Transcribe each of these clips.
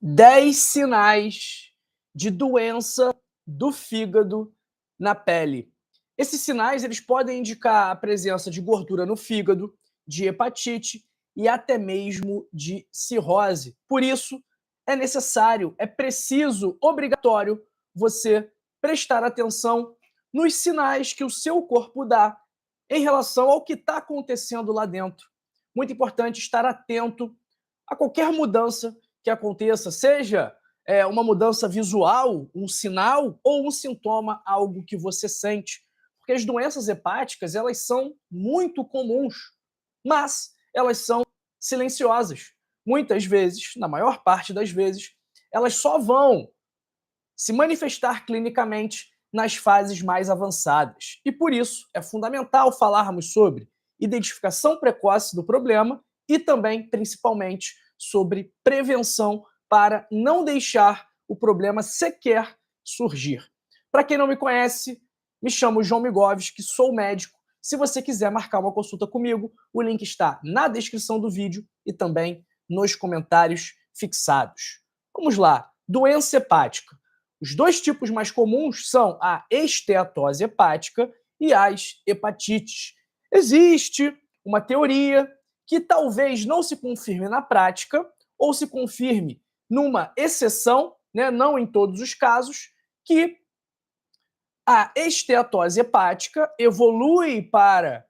10 sinais de doença do fígado na pele. Esses sinais eles podem indicar a presença de gordura no fígado, de hepatite e até mesmo de cirrose. Por isso, é necessário, é preciso, obrigatório você prestar atenção nos sinais que o seu corpo dá em relação ao que está acontecendo lá dentro. Muito importante estar atento a qualquer mudança que aconteça, seja uma mudança visual, um sinal ou um sintoma, algo que você sente. Porque as doenças hepáticas, elas são muito comuns, mas elas são silenciosas. Muitas vezes, na maior parte das vezes, elas só vão se manifestar clinicamente nas fases mais avançadas. E por isso é fundamental falarmos sobre identificação precoce do problema e também, principalmente, sobre prevenção para não deixar o problema sequer surgir. Para quem não me conhece, me chamo João Migovski, sou médico. Se você quiser marcar uma consulta comigo, o link está na descrição do vídeo e também nos comentários fixados. Vamos lá, doença hepática. Os dois tipos mais comuns são a esteatose hepática e as hepatites. Existe uma teoria que talvez não se confirme na prática ou se confirme numa exceção, né, não em todos os casos, que a esteatose hepática evolui para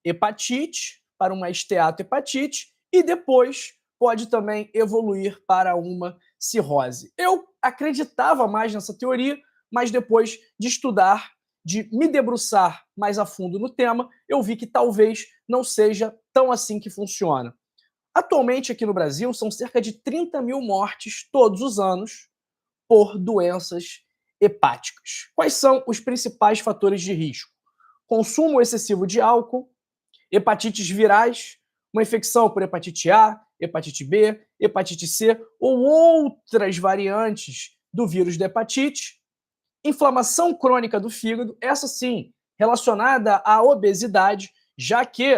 hepatite, para uma esteatohepatite, e depois pode também evoluir para uma cirrose. Eu acreditava mais nessa teoria, mas depois de estudar, de me debruçar mais a fundo no tema, eu vi que talvez não seja tão assim que funciona. Atualmente, aqui no Brasil, são cerca de 30 mil mortes todos os anos por doenças hepáticas. Quais são os principais fatores de risco? Consumo excessivo de álcool, hepatites virais, uma infecção por hepatite A, hepatite B, hepatite C ou outras variantes do vírus da hepatite, inflamação crônica do fígado, essa sim, relacionada à obesidade, já que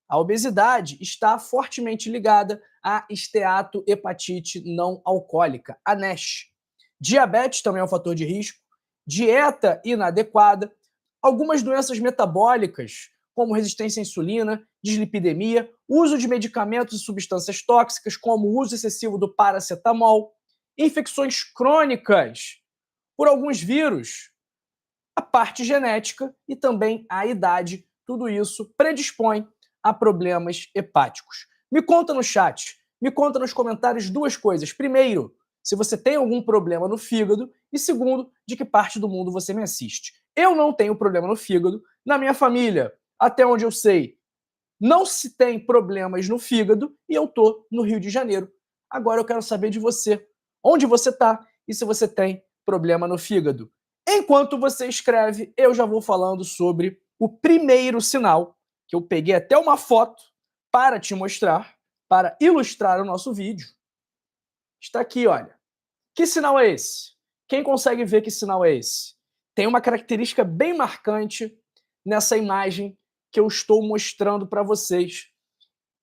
a obesidade está fortemente ligada à esteatohepatite não alcoólica, a NASH. Diabetes também é um fator de risco, dieta inadequada, algumas doenças metabólicas, como resistência à insulina, dislipidemia, uso de medicamentos e substâncias tóxicas, como o uso excessivo do paracetamol, infecções crônicas por alguns vírus, a parte genética e também a idade, tudo isso predispõe a problemas hepáticos. Me conta no chat, me conta nos comentários duas coisas. Primeiro, se você tem algum problema no fígado e segundo, de que parte do mundo você me assiste. Eu não tenho problema no fígado, na minha família, até onde eu sei, não se tem problemas no fígado e eu tô no Rio de Janeiro. Agora eu quero saber de você, onde você tá e se você tem problema no fígado. Enquanto você escreve, eu já vou falando sobre o primeiro sinal, que eu peguei até uma foto para te mostrar, para ilustrar o nosso vídeo. Está aqui, olha. Que sinal é esse? Quem consegue ver que sinal é esse? Tem uma característica bem marcante nessa imagem que eu estou mostrando para vocês.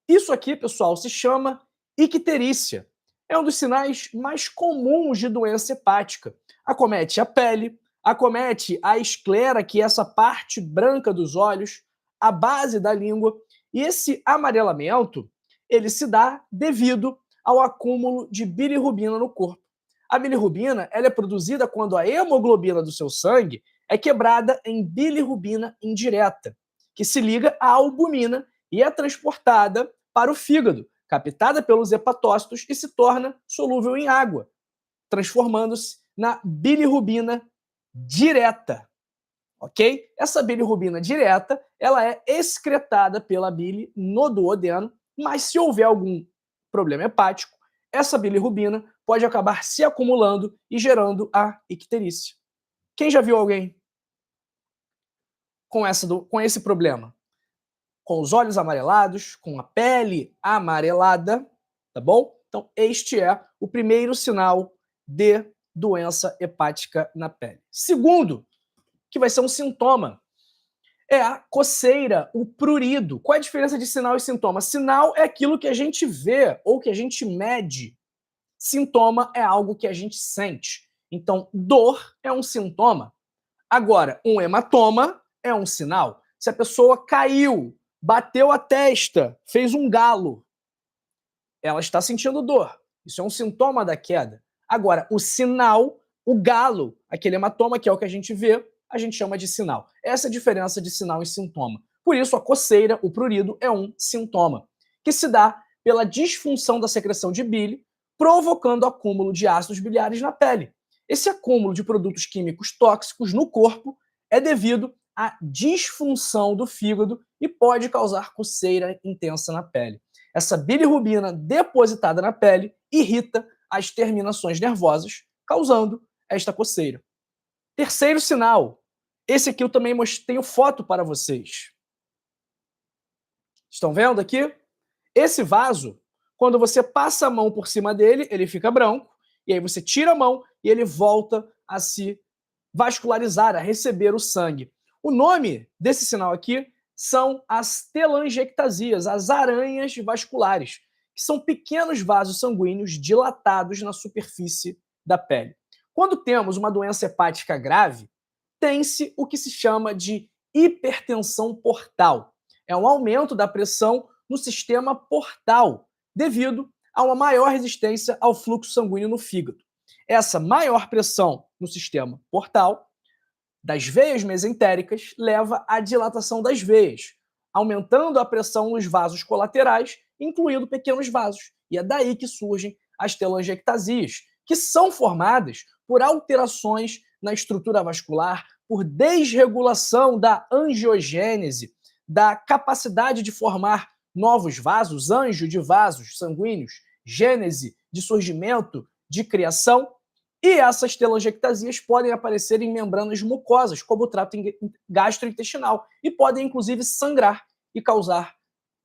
Isso aqui, pessoal, se chama icterícia. É um dos sinais mais comuns de doença hepática. Acomete a pele, acomete a esclera, que é essa parte branca dos olhos, a base da língua, e esse amarelamento, ele se dá devido ao acúmulo de bilirrubina no corpo. A bilirrubina, ela é produzida quando a hemoglobina do seu sangue é quebrada em bilirrubina indireta, que se liga à albumina e é transportada para o fígado, captada pelos hepatócitos e se torna solúvel em água, transformando-se na bilirrubina direta, ok? Essa bilirrubina direta, ela é excretada pela bile no duodeno, mas se houver algum problema hepático, essa bilirrubina pode acabar se acumulando e gerando a icterícia. Quem já viu alguém com esse problema? Com os olhos amarelados, com a pele amarelada, tá bom? Então, este é o primeiro sinal de doença hepática na pele. Segundo, que vai ser um sintoma, é a coceira, o prurido. Qual é a diferença de sinal e sintoma? Sinal é aquilo que a gente vê ou que a gente mede. Sintoma é algo que a gente sente. Então, dor é um sintoma. Agora, um hematoma é um sinal. Se a pessoa caiu, bateu a testa, fez um galo, ela está sentindo dor. Isso é um sintoma da queda. Agora, o sinal, o galo, aquele hematoma, que é o que a gente vê, a gente chama de sinal. Essa é a diferença de sinal e sintoma. Por isso, a coceira, o prurido, é um sintoma, que se dá pela disfunção da secreção de bile, provocando acúmulo de ácidos biliares na pele. Esse acúmulo de produtos químicos tóxicos no corpo é devido à disfunção do fígado e pode causar coceira intensa na pele. Essa bilirrubina depositada na pele irrita as terminações nervosas, causando esta coceira. Terceiro sinal. Esse aqui eu também tenho foto para vocês. Estão vendo aqui? Esse vaso, quando você passa a mão por cima dele, ele fica branco, e aí você tira a mão e ele volta a se vascularizar, a receber o sangue. O nome desse sinal aqui são as telangiectasias, as aranhas vasculares, que são pequenos vasos sanguíneos dilatados na superfície da pele. Quando temos uma doença hepática grave, tem-se o que se chama de hipertensão portal. É um aumento da pressão no sistema portal, devido a uma maior resistência ao fluxo sanguíneo no fígado. Essa maior pressão no sistema portal das veias mesentéricas leva à dilatação das veias, aumentando a pressão nos vasos colaterais, incluindo pequenos vasos. E é daí que surgem as telangiectasias, que são formadas por alterações na estrutura vascular, por desregulação da angiogênese, da capacidade de formar novos vasos, anjo de vasos sanguíneos, gênese de surgimento, de criação. E essas telangiectasias podem aparecer em membranas mucosas, como o trato gastrointestinal, e podem inclusive sangrar e causar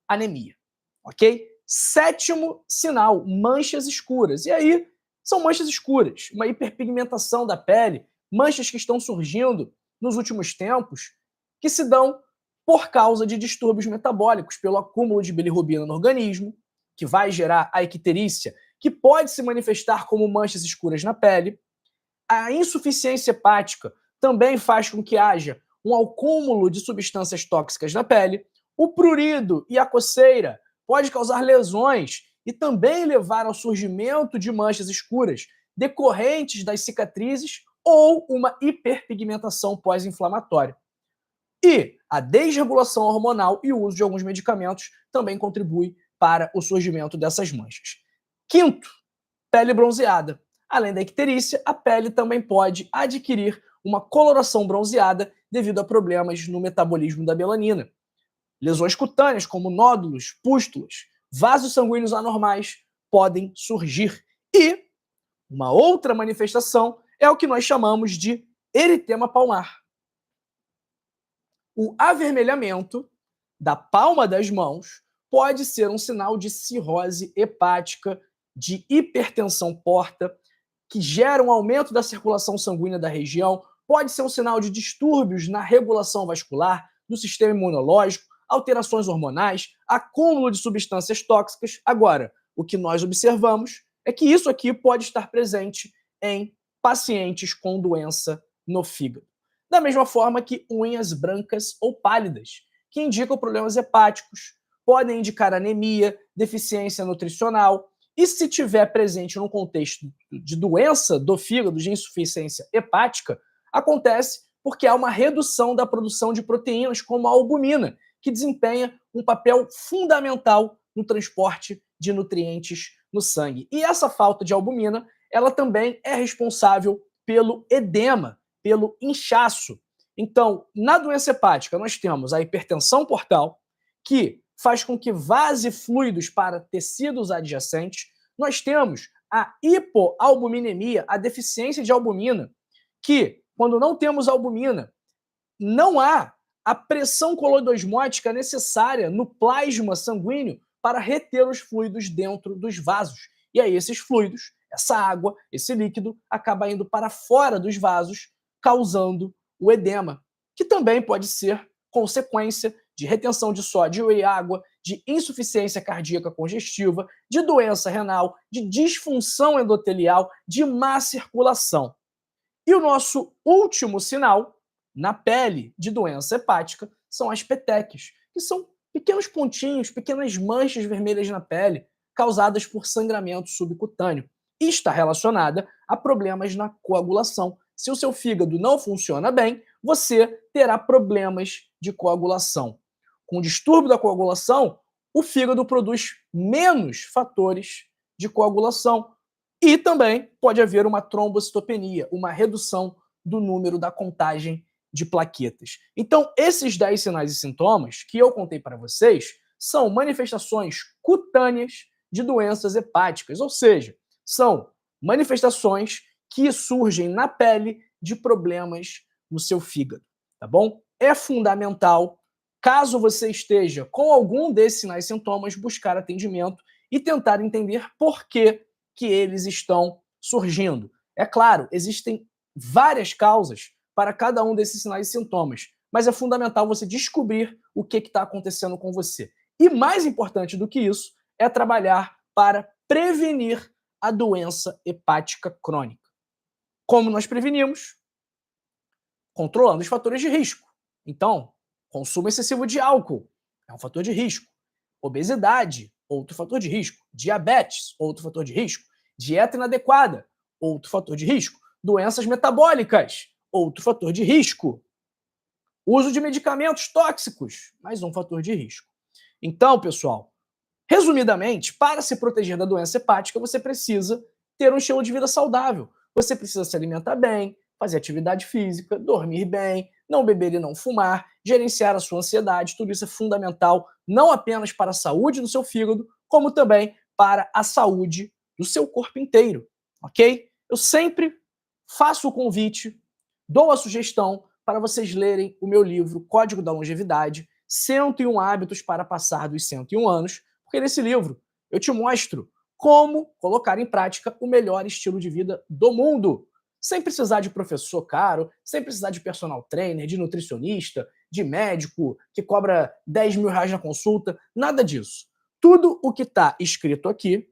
anemia. Ok? Sétimo sinal, manchas escuras. E aí, são manchas escuras, uma hiperpigmentação da pele, manchas que estão surgindo nos últimos tempos, que se dão por causa de distúrbios metabólicos, pelo acúmulo de bilirrubina no organismo, que vai gerar a icterícia, que pode se manifestar como manchas escuras na pele. A insuficiência hepática também faz com que haja um acúmulo de substâncias tóxicas na pele. O prurido e a coceira pode causar lesões e também levar ao surgimento de manchas escuras decorrentes das cicatrizes ou uma hiperpigmentação pós-inflamatória. E a desregulação hormonal e o uso de alguns medicamentos também contribui para o surgimento dessas manchas. Quinto, pele bronzeada. Além da icterícia, a pele também pode adquirir uma coloração bronzeada devido a problemas no metabolismo da melanina. Lesões cutâneas, como nódulos, pústulas, vasos sanguíneos anormais podem surgir. E uma outra manifestação é o que nós chamamos de eritema palmar. O avermelhamento da palma das mãos pode ser um sinal de cirrose hepática, de hipertensão porta, que gera um aumento da circulação sanguínea da região, pode ser um sinal de distúrbios na regulação vascular, do sistema imunológico, alterações hormonais, acúmulo de substâncias tóxicas. Agora, o que nós observamos é que isso aqui pode estar presente em pacientes com doença no fígado. Da mesma forma que unhas brancas ou pálidas, que indicam problemas hepáticos, podem indicar anemia, deficiência nutricional, e se tiver presente num contexto de doença do fígado, de insuficiência hepática, acontece porque há uma redução da produção de proteínas como a albumina, que desempenha um papel fundamental no transporte de nutrientes no sangue. E essa falta de albumina, ela também é responsável pelo edema, pelo inchaço. Então, na doença hepática, nós temos a hipertensão portal, que faz com que vaze fluidos para tecidos adjacentes. Nós temos a hipoalbuminemia, a deficiência de albumina, que, quando não temos albumina, não há a pressão coloidosmótica necessária no plasma sanguíneo para reter os fluidos dentro dos vasos. E aí esses fluidos, essa água, esse líquido, acaba indo para fora dos vasos, causando o edema, que também pode ser consequência de retenção de sódio e água, de insuficiência cardíaca congestiva, de doença renal, de disfunção endotelial, de má circulação. E o nosso último sinal na pele de doença hepática são as petequias, que são pequenos pontinhos, pequenas manchas vermelhas na pele causadas por sangramento subcutâneo. E está relacionada a problemas na coagulação. Se o seu fígado não funciona bem, você terá problemas de coagulação. Com o distúrbio da coagulação, o fígado produz menos fatores de coagulação. E também pode haver uma trombocitopenia, uma redução do número da contagem de plaquetas. Então, esses 10 sinais e sintomas que eu contei para vocês são manifestações cutâneas de doenças hepáticas, ou seja, são manifestações que surgem na pele de problemas no seu fígado, tá bom? É fundamental, caso você esteja com algum desses sinais e sintomas, buscar atendimento e tentar entender por que eles estão surgindo. É claro, existem várias causas para cada um desses sinais e sintomas, mas é fundamental você descobrir o que está acontecendo com você. E mais importante do que isso, é trabalhar para prevenir a doença hepática crônica. Como nós prevenimos? Controlando os fatores de risco. Então, consumo excessivo de álcool é um fator de risco. Obesidade, outro fator de risco. Diabetes, outro fator de risco. Dieta inadequada, outro fator de risco. Doenças metabólicas, outro fator de risco. Uso de medicamentos tóxicos, mais um fator de risco. Então, pessoal, resumidamente, para se proteger da doença hepática, você precisa ter um estilo de vida saudável. Você precisa se alimentar bem, fazer atividade física, dormir bem, não beber e não fumar, gerenciar a sua ansiedade. Tudo isso é fundamental, não apenas para a saúde do seu fígado, como também para a saúde do seu corpo inteiro, ok? Eu sempre faço o convite, dou a sugestão para vocês lerem o meu livro Código da Longevidade, 101 Hábitos para Passar dos 101 Anos, porque nesse livro eu te mostro como colocar em prática o melhor estilo de vida do mundo, sem precisar de professor caro, sem precisar de personal trainer, de nutricionista, de médico que cobra 10 mil reais na consulta, nada disso. Tudo o que está escrito aqui,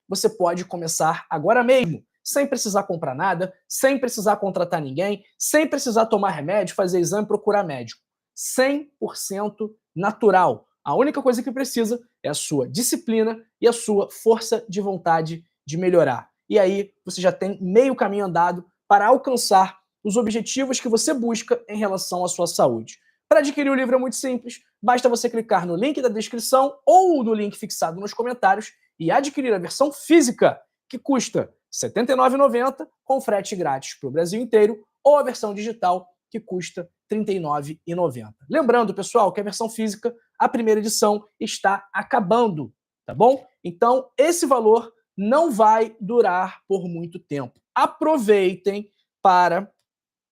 você pode começar agora mesmo, sem precisar comprar nada, sem precisar contratar ninguém, sem precisar tomar remédio, fazer exame, procurar médico. 100% natural. A única coisa que precisa é a sua disciplina e a sua força de vontade de melhorar. E aí você já tem meio caminho andado para alcançar os objetivos que você busca em relação à sua saúde. Para adquirir o livro é muito simples, basta você clicar no link da descrição ou no link fixado nos comentários e adquirir a versão física, que custa R$ 79,90 com frete grátis para o Brasil inteiro, ou a versão digital, que custa R$ 39,90. Lembrando, pessoal, que a versão física, a primeira edição, está acabando, tá bom? Então, esse valor não vai durar por muito tempo. Aproveitem para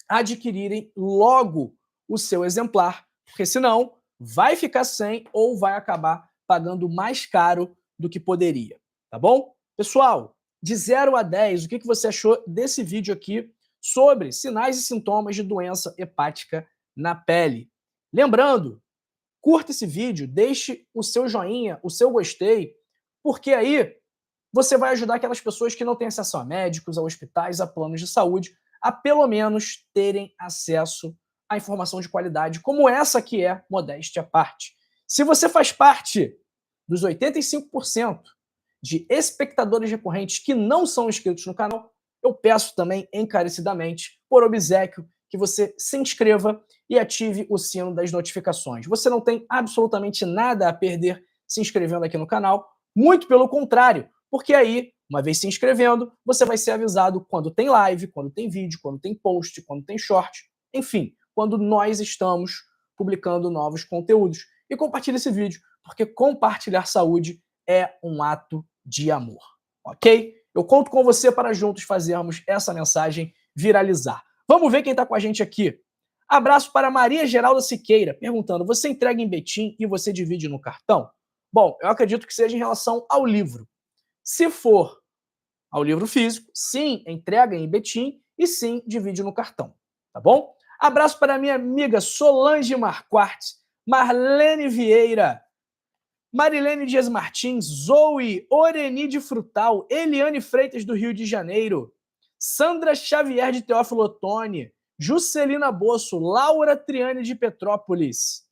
adquirirem logo o seu exemplar, porque senão vai ficar sem ou vai acabar pagando mais caro do que poderia, tá bom? Pessoal, de 0 a 10, o que você achou desse vídeo aqui sobre sinais e sintomas de doença hepática na pele? Lembrando, curta esse vídeo, deixe o seu joinha, o seu gostei, porque aí você vai ajudar aquelas pessoas que não têm acesso a médicos, a hospitais, a planos de saúde, a pelo menos terem acesso a informação de qualidade, como essa que é, modéstia à parte. Se você faz parte dos 85% de espectadores recorrentes que não são inscritos no canal, eu peço também encarecidamente, por obséquio, que você se inscreva e ative o sino das notificações. Você não tem absolutamente nada a perder se inscrevendo aqui no canal, muito pelo contrário, porque aí, uma vez se inscrevendo, você vai ser avisado quando tem live, quando tem vídeo, quando tem post, quando tem short, enfim, quando nós estamos publicando novos conteúdos. E compartilhe esse vídeo, porque compartilhar saúde é um ato de amor, ok? Eu conto com você para juntos fazermos essa mensagem viralizar. Vamos ver quem está com a gente aqui. Abraço para Maria Geralda Siqueira, perguntando, você entrega em Betim e você divide no cartão? Bom, eu acredito que seja em relação ao livro. Se for ao livro físico, sim, entrega em Betim e sim, divide no cartão, tá bom? Abraço para minha amiga Solange Marquardt, Marlene Vieira, Marilene Dias Martins, Zoe Orenide Frutal, Eliane Freitas do Rio de Janeiro, Sandra Xavier de Teófilo Otoni, Juscelina Bosso, Laura Triane de Petrópolis.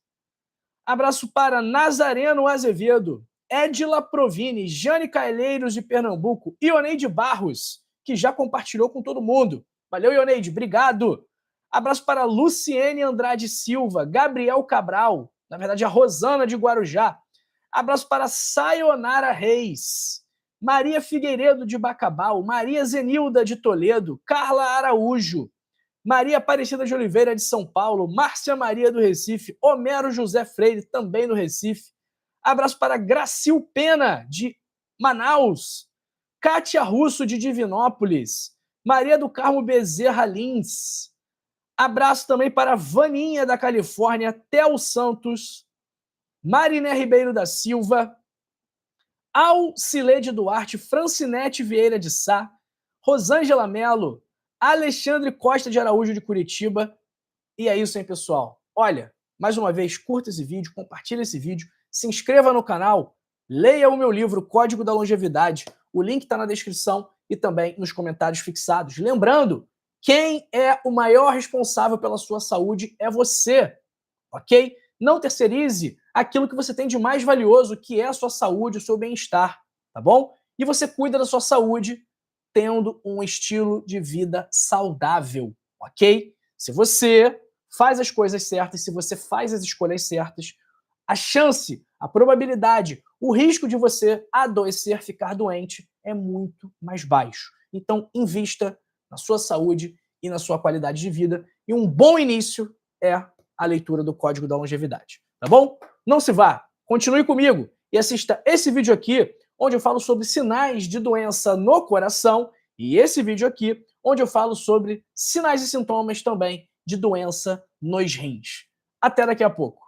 Abraço para Nazareno Azevedo, Edila Provini, Jane Cailheiros de Pernambuco, Ioneide Barros, que já compartilhou com todo mundo. Valeu, Ioneide, obrigado. Abraço para Luciene Andrade Silva, Gabriel Cabral, na verdade a Rosana de Guarujá. Abraço para Sayonara Reis, Maria Figueiredo de Bacabal, Maria Zenilda de Toledo, Carla Araújo, Maria Aparecida de Oliveira de São Paulo, Márcia Maria do Recife, Homero José Freire, também do Recife. Abraço para Gracil Pena, de Manaus, Kátia Russo, de Divinópolis, Maria do Carmo Bezerra Lins. Abraço também para Vaninha, da Califórnia, Theo Santos, Mariné Ribeiro da Silva, Alcilede Duarte, Francinete Vieira de Sá, Rosângela Melo, Alexandre Costa de Araújo de Curitiba. E é isso, hein, pessoal? Olha, mais uma vez, curta esse vídeo, compartilhe esse vídeo, se inscreva no canal, leia o meu livro Código da Longevidade. O link está na descrição e também nos comentários fixados. Lembrando, quem é o maior responsável pela sua saúde é você, ok? Não terceirize aquilo que você tem de mais valioso, que é a sua saúde, o seu bem-estar, tá bom? E você cuida da sua saúde tendo um estilo de vida saudável, ok? Se você faz as coisas certas, se você faz as escolhas certas, a chance, a probabilidade, o risco de você adoecer, ficar doente, é muito mais baixo. Então, invista na sua saúde e na sua qualidade de vida. E um bom início é a leitura do Código da Longevidade, tá bom? Não se vá, continue comigo e assista esse vídeo aqui, onde eu falo sobre sinais de doença no coração, e esse vídeo aqui, onde eu falo sobre sinais e sintomas também de doença nos rins. Até daqui a pouco.